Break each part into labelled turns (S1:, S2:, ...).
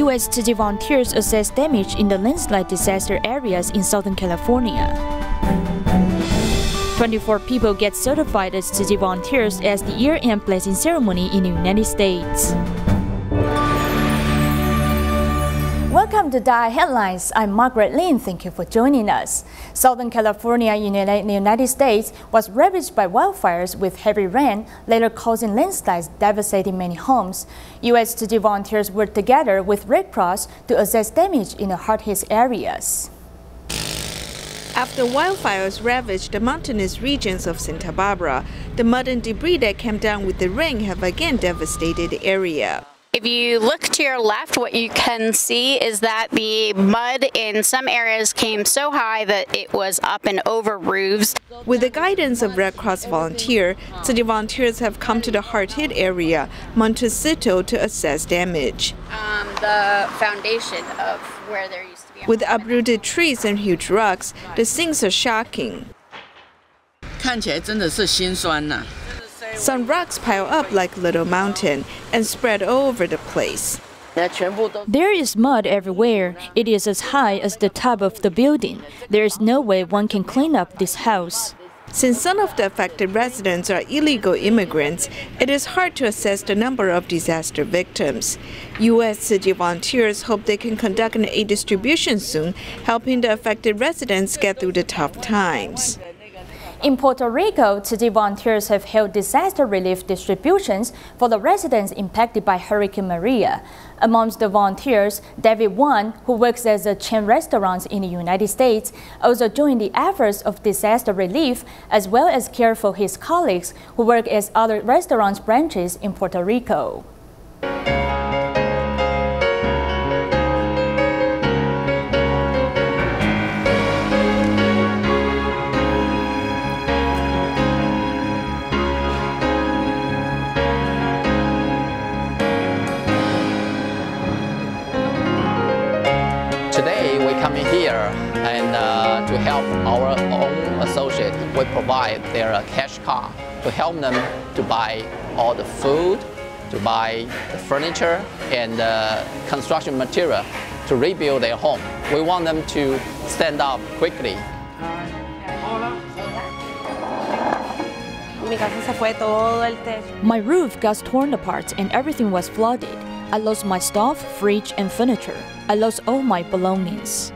S1: U.S. Tzu Chi volunteers assess damage in the landslide disaster areas in Southern California. 24 people get certified as Tzu Chi volunteers as the year-end blessing ceremony in the United States. Welcome to DaAi Headlines. I'm Margaret Lin. Thank you for joining us. Southern California in the United States was ravaged by wildfires with heavy rain, later causing landslides devastating many homes. U.S. Tzu Chi volunteers worked together with Red Cross to assess damage in the hard-hit areas.
S2: After wildfires ravaged the mountainous regions of Santa Barbara, the mud and debris that came down with the rain have again devastated the area.
S3: If you look to your left, what you can see is that the mud in some areas came so high that it was up and over roofs.
S2: With the guidance of Red Cross volunteers, Tzu Chi volunteers have come to the hard-hit area, Montecito, to assess damage.
S3: The foundation of where there used to be.
S2: With uprooted trees and huge rocks, the scenes are shocking.
S4: 看起来真的是心酸呐。
S2: Some rocks pile up like a little mountain and spread all over the place.
S1: There is mud everywhere. It is as high as the top of the building. There is no way one can clean up this house.
S2: Since some of the affected residents are illegal immigrants, it is hard to assess the number of disaster victims. U.S. Tzu Chi volunteers hope they can conduct an aid distribution soon, helping the affected residents get through the tough times.
S1: In Puerto Rico, Tzu Chi volunteers have held disaster relief distributions for the residents impacted by Hurricane Maria. Amongst the volunteers, David Wan, who works as a chain restaurant in the United States, also joined the efforts of disaster relief as well as care for his colleagues who work as other restaurant branches in Puerto Rico.
S5: Today we come in here and to help our own associate. We provide their cash card to help them to buy all the food, to buy the furniture and construction material to rebuild their home. We want them to stand up quickly.
S1: My roof got torn apart and everything was flooded. I lost my stove, fridge, and furniture. I lost all my belongings.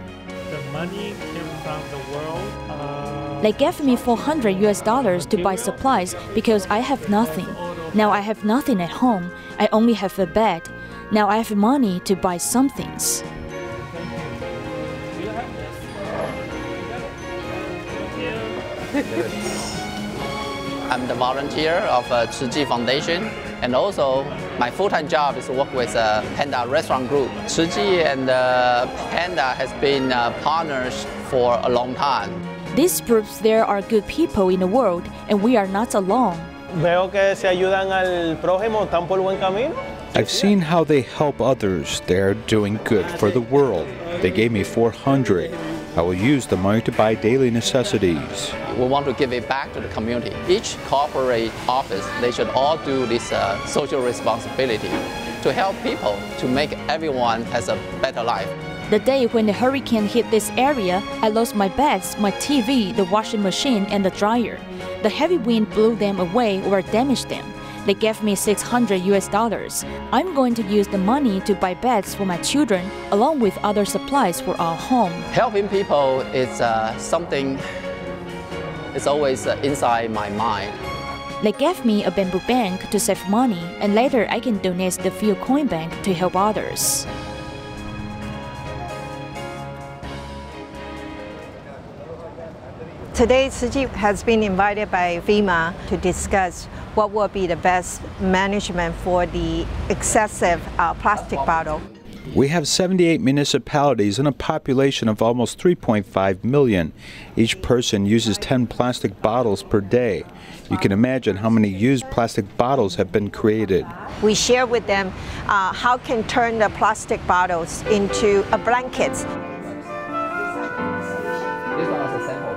S6: The money came from the world.
S1: They gave me $400 to buy supplies because I have nothing. Now I have nothing at home. I only have a bed. Now I have money to buy some things.
S5: I'm the volunteer of Tzu Chi Foundation, and also my full-time job is to work with Panda Restaurant Group. Tzu Chi and Panda has been partners for a long time.
S1: This proves there are good people in the world, and we are not alone.
S7: Veo que se ayudan al prójimo, están por buen camino.
S8: I've seen how they help others. They're doing good for the world. They gave me $400. I will use the money to buy daily necessities.
S5: We want to give it back to the community. Each corporate office, they should all do this social responsibility to help people, to make everyone has a better life.
S1: The day when the hurricane hit this area, I lost my beds, my TV, the washing machine, and the dryer. The heavy wind blew them away or damaged them. They gave me $600. I'm going to use the money to buy beds for my children, along with other supplies for our home.
S5: Helping people is something that's always inside my mind.
S1: They gave me a bamboo bank to save money, and later I can donate the field coin bank to help others.
S9: Today, Tzu Chi has been invited by FEMA to discuss what will be the best management for the excessive plastic bottle.
S8: We have 78 municipalities and a population of almost 3.5 million. Each person uses 10 plastic bottles per day. You can imagine how many used plastic bottles have been created.
S9: We share with them how can turn the plastic bottles into a blanket.
S5: This one is a sample.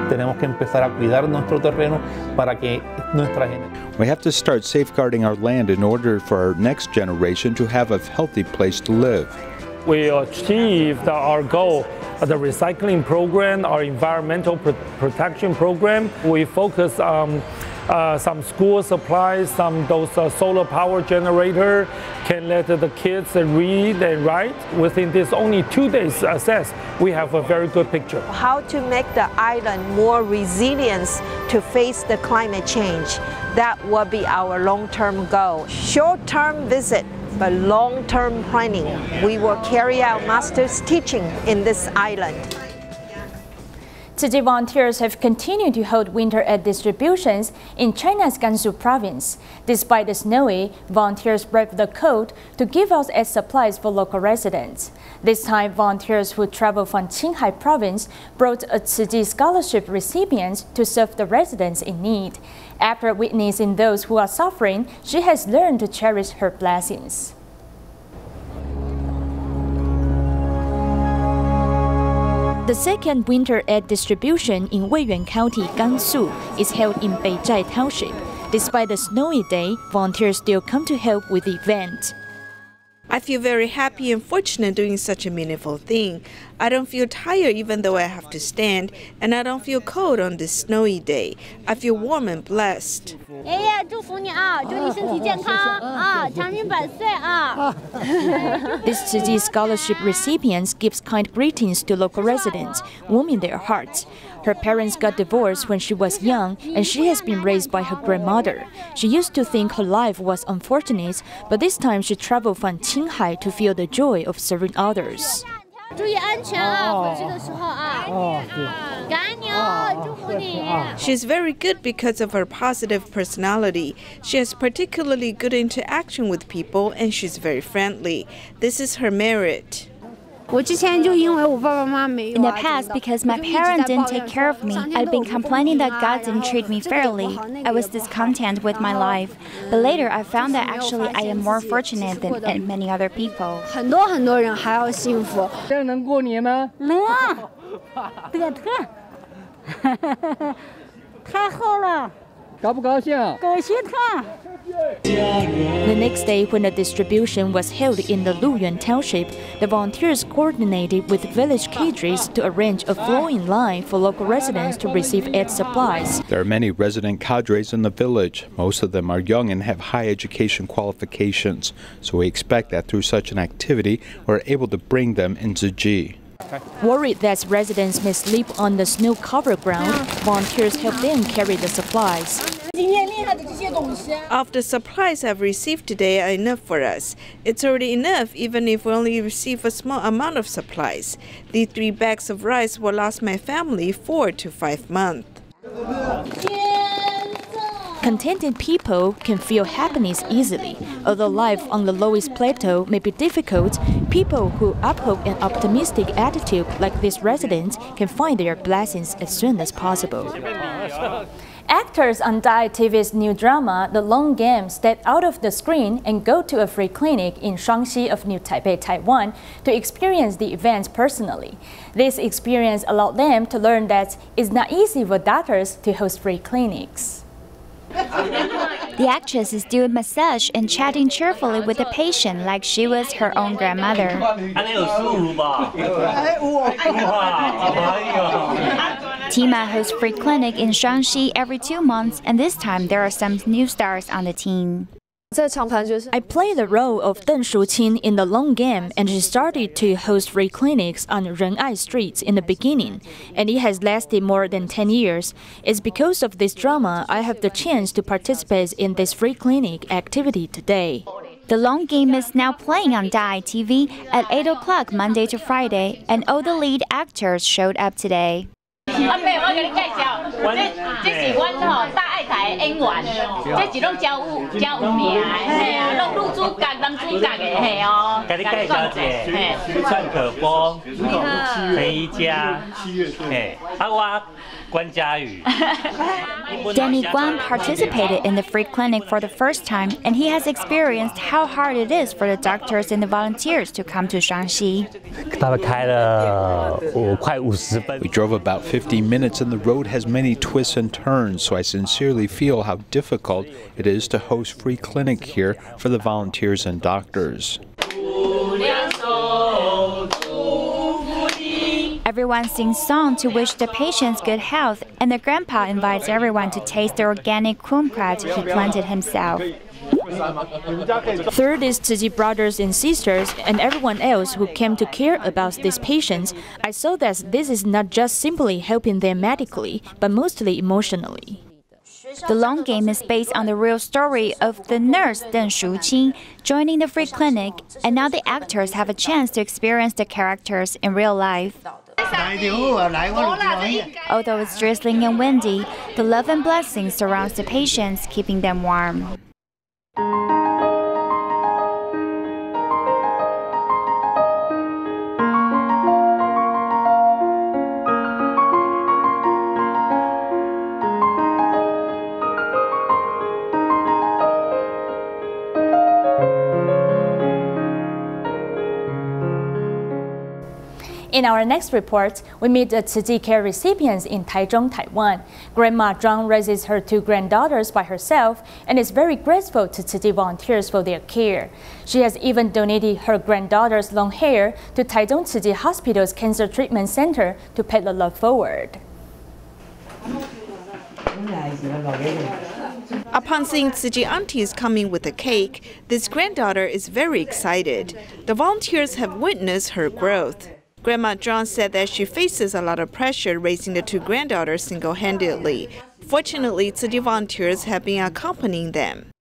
S7: The
S10: tenemos que empezar a cuidar nuestro terreno para que nuestra generación.
S8: We have to start safeguarding our land in order for our next generation to have a healthy place to live.
S6: We achieved our goal, the recycling program, our environmental protection program. We focus on some school supplies, those solar power generator can let the kids read and write. Within this only 2 days access, we have a very good picture.
S9: How to make the island more resilient to face the climate change. That will be our long-term goal. Short-term visit, but long-term planning. We will carry out master's teaching in this island.
S1: Tzu Chi volunteers have continued to hold winter aid distributions in China's Gansu province. Despite the snowy, volunteers braved the cold to give out aid supplies for local residents. This time, volunteers who traveled from Qinghai province brought a Tzu Chi scholarship recipients to serve the residents in need. After witnessing those who are suffering, she has learned to cherish her blessings. The second winter aid distribution in Weiyuan County, Gansu, is held in Beizhai Township. Despite the snowy day, volunteers still come to help with the event.
S2: I feel very happy and fortunate doing such a meaningful thing. I don't feel tired even though I have to stand, and I don't feel cold on this snowy day. I feel warm and blessed.
S1: This Tzu Chi scholarship recipients gives kind greetings to local residents, warming their hearts. Her parents got divorced when she was young, and she has been raised by her grandmother. She used to think her life was unfortunate, but this time she traveled from Qinghai to feel the joy of serving others.
S2: She's very good because of her positive personality. She has particularly good interaction with people, and she's very friendly. This is her merit.
S11: In the past, because my parents didn't take care of me, I'd been complaining that God didn't treat me fairly. I was discontent with my life. But later, I found that actually I am more fortunate than many other people.
S1: The next day, when the distribution was held in the Luyuan Township, the volunteers coordinated with village cadres to arrange a flowing line for local residents to receive aid supplies.
S8: There are many resident cadres in the village. Most of them are young and have high education qualifications, so we expect that through such an activity, we're able to bring them in Tzu Chi.
S1: Worried that residents may sleep on the snow-covered ground, volunteers help them carry the supplies.
S2: Of the supplies I've received today are enough for us. It's already enough even if we only receive a small amount of supplies. The 3 bags of rice will last my family 4 to 5 months.
S1: Contented people can feel happiness easily. Although life on the lowest plateau may be difficult, people who uphold an optimistic attitude like these residents can find their blessings as soon as possible. Actors on DaAi TV's new drama, The Long Game, step out of the screen and go to a free clinic in Shaanxi of New Taipei, Taiwan, to experience the events personally. This experience allowed them to learn that it's not easy for doctors to host free clinics.
S11: The actress is doing massage and chatting cheerfully with the patient like she was her own grandmother. Tima hosts free clinic in Shaanxi every 2 months, and this time there are some new stars on the team.
S1: I play the role of Deng Shuqin in The Long Game, and she started to host free clinics on Ren'ai streets in the beginning, and it has lasted more than 10 years. It's because of this drama I have the chance to participate in this free clinic activity today.
S11: The Long Game is now playing on DaAi TV at 8 o'clock Monday to Friday, and all the lead actors showed up today.
S12: 演员，这是拢教有名的，嘿啊，拢女主角、男主角的，嘿哦。
S13: 给你介绍一下，蔡可波、陈怡佳，嘿，我关嘉宇。
S11: Danny Guan participated in the free clinic for the first time, and he has experienced how hard it is for the doctors and the volunteers to come to Shaanxi.
S8: We drove about 50 minutes, and the road has many twists and turns, so I sincerely feel how difficult it is to host free clinic here for the volunteers and doctors.
S11: Everyone sings songs to wish the patients good health, and the grandpa invites everyone to taste the organic kumquat he planted himself.
S1: Third is Tzu Chi brothers and sisters and everyone else who came to care about these patients. I saw that this is not just simply helping them medically, but mostly emotionally.
S11: The long game is based on the real story of the nurse Tzu Chi joining the free clinic, and now the actors have a chance to experience the characters in real life. Although it's drizzling and windy, the love and blessing surrounds the patients, keeping them warm.
S1: In our next report, we meet the Tzu Chi care recipients in Taichung, Taiwan. Grandma Zhang raises her two granddaughters by herself and is very grateful to Tzu Chi volunteers for their care. She has even donated her granddaughter's long hair to Taichung Tzu Chi Hospital's Cancer Treatment Center to pay the love forward.
S2: Upon seeing Tzu Chi aunties coming with a cake, this granddaughter is very excited. The volunteers have witnessed her growth. Grandma Zhang said that she faces a lot of pressure raising the two granddaughters single-handedly. Fortunately, Tzu Chi volunteers have been accompanying them.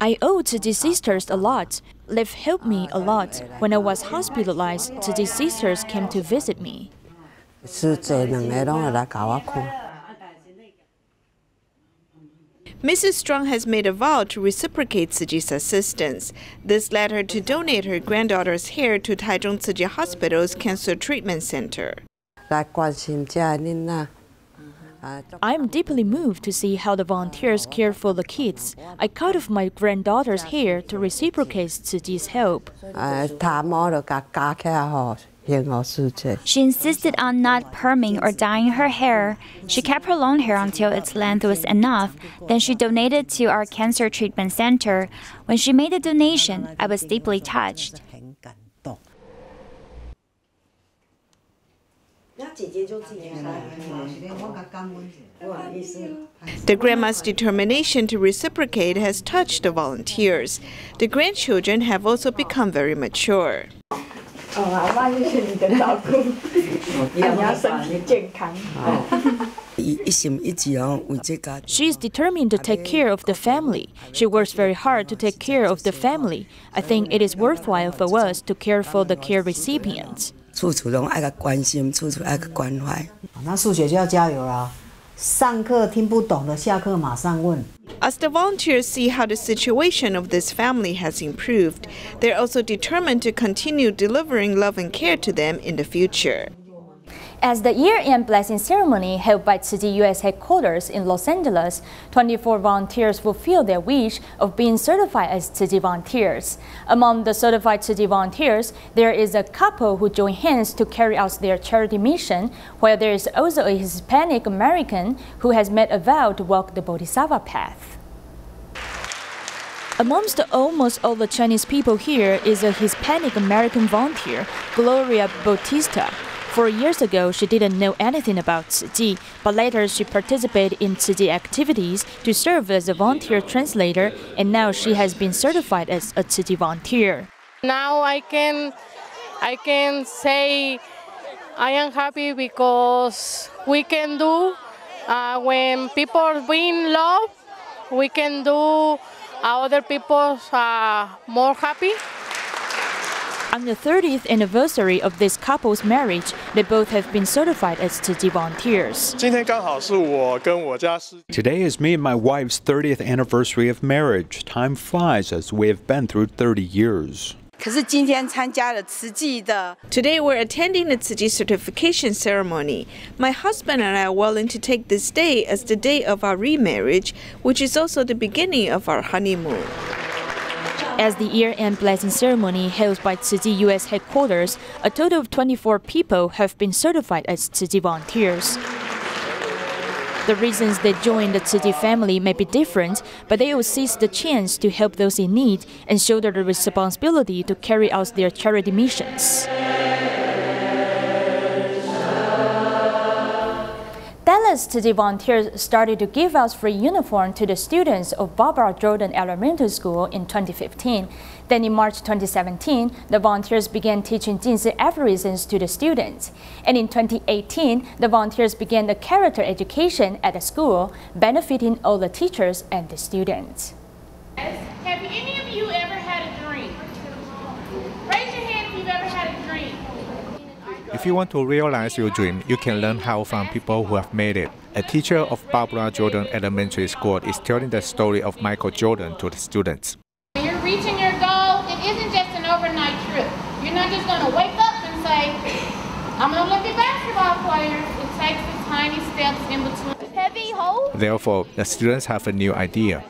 S1: I owe Tzu Chi sisters a lot. They've helped me a lot. When I was hospitalized, Tzu Chi sisters came to visit me.
S2: Mrs. Strong has made a vow to reciprocate Tzu Chi's assistance. This led her to donate her granddaughter's hair to Taichung Tzu Chi Hospital's Cancer Treatment Center.
S1: I am deeply moved to see how the volunteers care for the kids. I cut off my granddaughter's hair to reciprocate Tzu Chi's help.
S11: She insisted on not perming or dyeing her hair. She kept her long hair until its length was enough. Then she donated to our cancer treatment center. When she made the donation, I was deeply touched.
S2: The grandma's determination to reciprocate has touched the volunteers. The grandchildren have also become very mature.
S1: She is determined to take care of the family. She works very hard to take care of the family. I think it is worthwhile for us to care for the care recipients.
S2: As the volunteers see how the situation of this family has improved, they're also determined to continue delivering love and care to them in the future.
S1: As the year-end blessing ceremony held by Tzu Chi U.S. headquarters in Los Angeles, 24 volunteers fulfilled their wish of being certified as Tzu Chi volunteers. Among the certified Tzu Chi volunteers, there is a couple who joined hands to carry out their charity mission, while there is also a Hispanic American who has made a vow to walk the Bodhisattva path. Amongst almost all the Chinese people here is a Hispanic American volunteer, Gloria Bautista. 4 years ago, she didn't know anything about Tzu Chi, but later she participated in Tzu Chi activities to serve as a volunteer translator, and now she has been certified as a Tzu Chi volunteer.
S14: Now I can say I am happy because we can do, when people bring love, we can do other people more happy.
S1: On the 30th anniversary of this couple's marriage, they both have been certified as Tzu Chi volunteers.
S8: Today is me and my wife's 30th anniversary of marriage. Time flies as we have been through 30 years.
S2: Today we're attending the Tzu Chi certification ceremony. My husband and I are willing to take this day as the day of our remarriage, which is also the beginning of our honeymoon.
S1: As the year-end blessing ceremony held by Tzu Chi U.S. headquarters, a total of 24 people have been certified as Tzu Chi volunteers. The reasons they joined the Tzu Chi family may be different, but they will seize the chance to help those in need and shoulder the responsibility to carry out their charity missions. Dallas Tzu Chi volunteers started to give out free uniforms to the students of Barbara Jordan Elementary School in 2015. Then in March 2017, the volunteers began teaching Jinsi aphorisms to the students. And in 2018, the volunteers began a character education at the school, benefiting all the teachers and the students.
S12: Have any of you ever had a dream? Raise your hand if you've ever had a dream.
S15: If you want to realize your dream, you can learn how from people who have made it. A teacher of Barbara Jordan Elementary School is telling the story of Michael Jordan to the students.
S12: When you're reaching your goal, it isn't just an overnight trip. You're not just going to wake up and say, I'm an Olympic basketball player. It takes the tiny steps in between. Heavy hole.
S15: Therefore, the students have a new idea.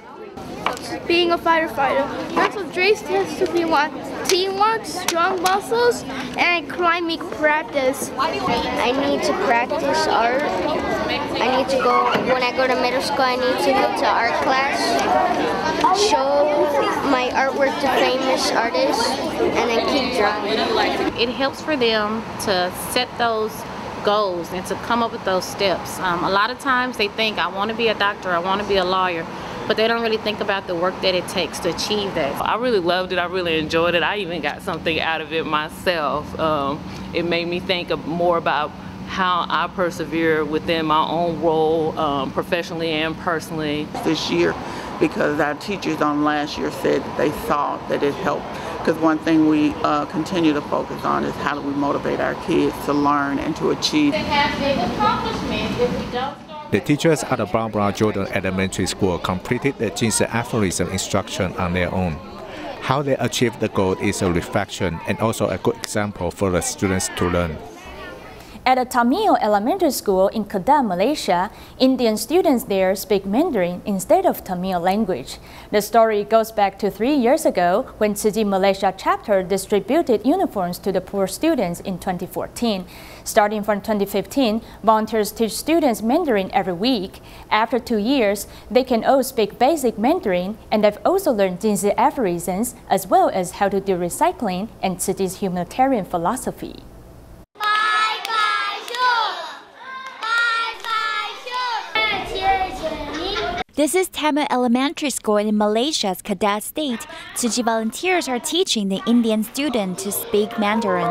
S16: Being a firefighter. Mental traits tends to be one: teamwork, strong muscles, and climbing practice.
S17: I need to practice art. I need to go, when I go to middle school, I need to go to art class, show my artwork to famous artists, and then keep drawing.
S18: It helps for them to set those goals and to come up with those steps. A lot of times they think, I want to be a doctor, I want to be a lawyer, but they don't really think about the work that it takes to achieve that.
S19: I really loved it. I really enjoyed it. I even got something out of it myself. It made me think more about how I persevere within my own role, professionally and personally.
S20: This year, because our teachers on last year said that they thought that it helped. Because one thing we continue to focus on is how do we motivate our kids to learn and to achieve.
S12: They have big accomplishments if we don't.
S15: The teachers at the Barbara Jordan Elementary School completed the Jinsi aphorism instruction on their own. How they achieved the goal is a reflection and also a good example for the students to learn.
S1: At a Tamil elementary school in Kedah, Malaysia, Indian students there speak Mandarin instead of Tamil language. The story goes back to 3 years ago when Tzu Chi Malaysia chapter distributed uniforms to the poor students in 2014. Starting from 2015, volunteers teach students Mandarin every week. After 2 years, they can all speak basic Mandarin, and they've also learned Jinsi aphorisms as well as how to do recycling and Tzu Chi's humanitarian philosophy.
S11: This is Tamil Elementary School in Malaysia's Kedah State. Tzu Chi volunteers are teaching the Indian student to speak Mandarin.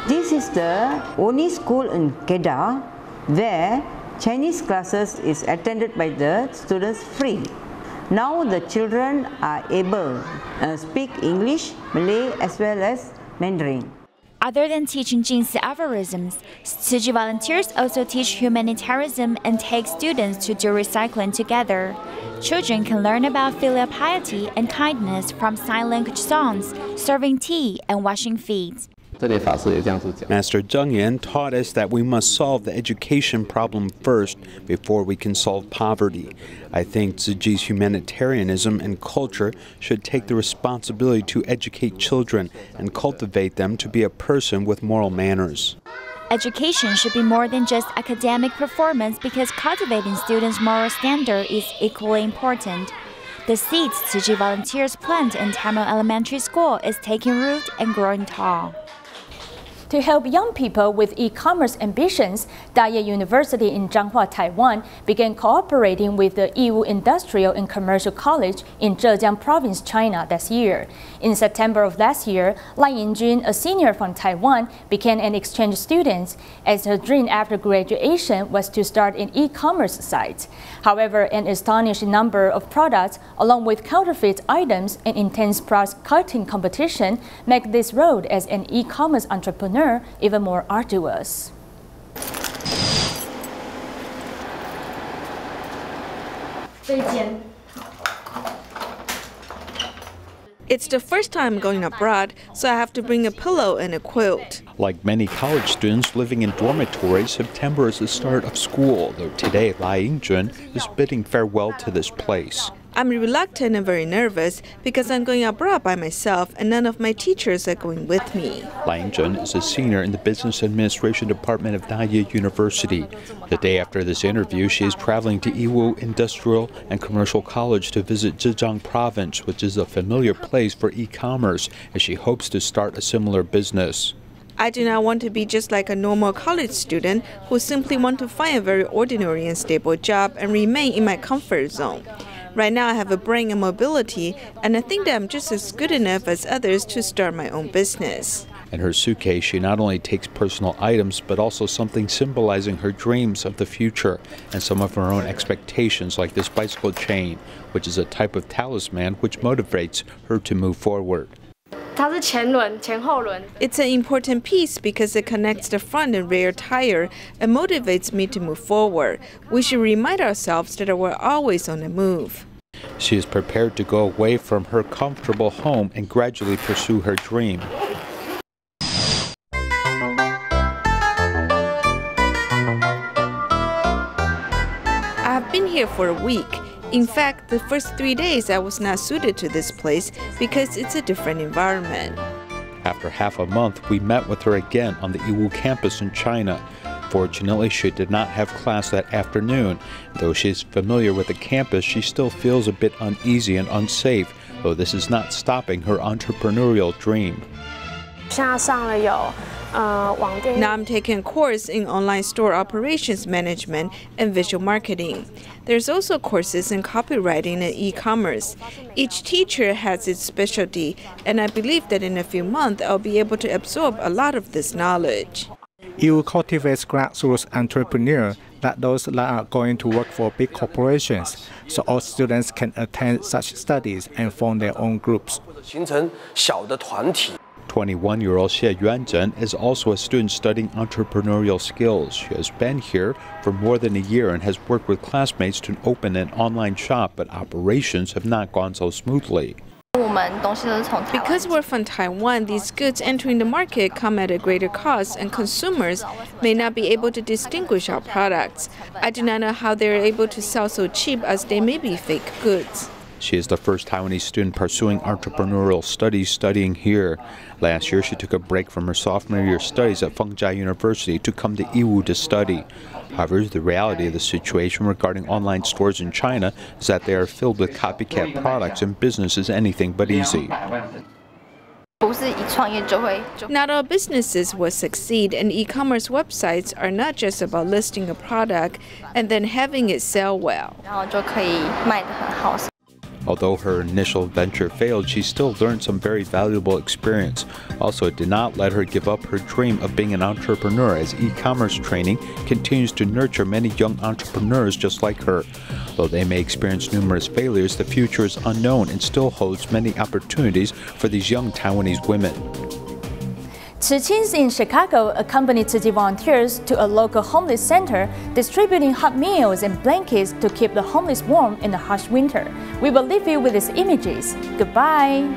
S21: This is the only school in Kedah where Chinese classes is attended by the students free. Now the children are able to speak English, Malay as well as Mandarin.
S11: Other than teaching Jinsi aphorisms, Tzu Chi volunteers also teach humanitarianism and take students to do recycling together. Children can learn about filial piety and kindness from sign language songs, serving tea and washing feet.
S8: Master Zheng Yan taught us that we must solve the education problem first before we can solve poverty. I think Tzu Chi's humanitarianism and culture should take the responsibility to educate children and cultivate them to be a person with moral manners.
S11: Education should be more than just academic performance because cultivating students' moral standard is equally important. The seeds Tzu Chi volunteers plant in Tamil Elementary School is taking root and growing tall.
S1: To help young people with e-commerce ambitions, DaAi University in Zhanghua, Taiwan began cooperating with the Yiwu Industrial and Commercial College in Zhejiang Province, China this year. In September of last year, Lai Yingjun, a senior from Taiwan, became an exchange student, as her dream after graduation was to start an e-commerce site. However, an astonishing number of products, along with counterfeit items and intense price-cutting competition, make this road as an e-commerce entrepreneur even more arduous.
S2: It's the first time going abroad, so I have to bring a pillow and a quilt.
S8: Like many college students living in dormitories, September is the start of school, though today Lai Yingjun is bidding farewell to this place.
S2: I'm reluctant and very nervous because I'm going abroad by myself and none of my teachers are going with me.
S8: Lai Yingjun is a senior in the Business Administration Department of DaAi University. The day after this interview, she is traveling to Yiwu Industrial and Commercial College to visit Zhejiang Province, which is a familiar place for e-commerce, as she hopes to start a similar business.
S2: I do not want to be just like a normal college student who simply want to find a very ordinary and stable job and remain in my comfort zone. Right now I have a brain and mobility, and I think that I'm just as good enough as others to start my own business.
S8: In her suitcase, she not only takes personal items, but also something symbolizing her dreams of the future and some of her own expectations, like this bicycle chain, which is a type of talisman which motivates her to move forward.
S2: It's an important piece because it connects the front and rear tire and motivates me to move forward. We should remind ourselves that we're always on the move.
S8: She is prepared to go away from her comfortable home and gradually pursue her dream.
S2: I've been here for a week. In fact, the first 3 days I was not suited to this place because it's a different environment.
S8: After half a month, we met with her again on the Yiwu campus in China. Fortunately, she did not have class that afternoon. Though she is familiar with the campus, she still feels a bit uneasy and unsafe, though this is not stopping her entrepreneurial dream.
S2: Now I'm taking a course in online store operations management and visual marketing. There's also courses in copywriting and e-commerce. Each teacher has its specialty, and I believe that in a few months I'll be able to absorb a lot of this knowledge.
S15: Yiwu cultivates grassroots entrepreneurs, that those that are going to work for big corporations, so all students can attend such studies and form their own groups.
S8: 21-year-old Xie Yuanzhen is also a student studying entrepreneurial skills. She has been here for more than a year and has worked with classmates to open an online shop, but operations have not gone so smoothly.
S2: Because we're from Taiwan, these goods entering the market come at a greater cost, and consumers may not be able to distinguish our products. I do not know how they're able to sell so cheap, as they may be fake goods.
S8: She is the first Taiwanese student pursuing entrepreneurial studies studying here. Last year, she took a break from her sophomore year studies at Fengjia University to come to Yiwu to study. However, the reality of the situation regarding online stores in China is that they are filled with copycat products and business is anything but easy.
S2: Not all businesses will succeed, and e-commerce websites are not just about listing a product and then having it sell well.
S8: Although her initial venture failed, she still learned some very valuable experience. Also, it did not let her give up her dream of being an entrepreneur, as e-commerce training continues to nurture many young entrepreneurs just like her. Though they may experience numerous failures, the future is unknown and still holds many opportunities for these young Taiwanese women.
S1: Tzu Chi in Chicago accompanied Tzu Chi volunteers to a local homeless center, distributing hot meals and blankets to keep the homeless warm in the harsh winter. We will leave you with these images. Goodbye.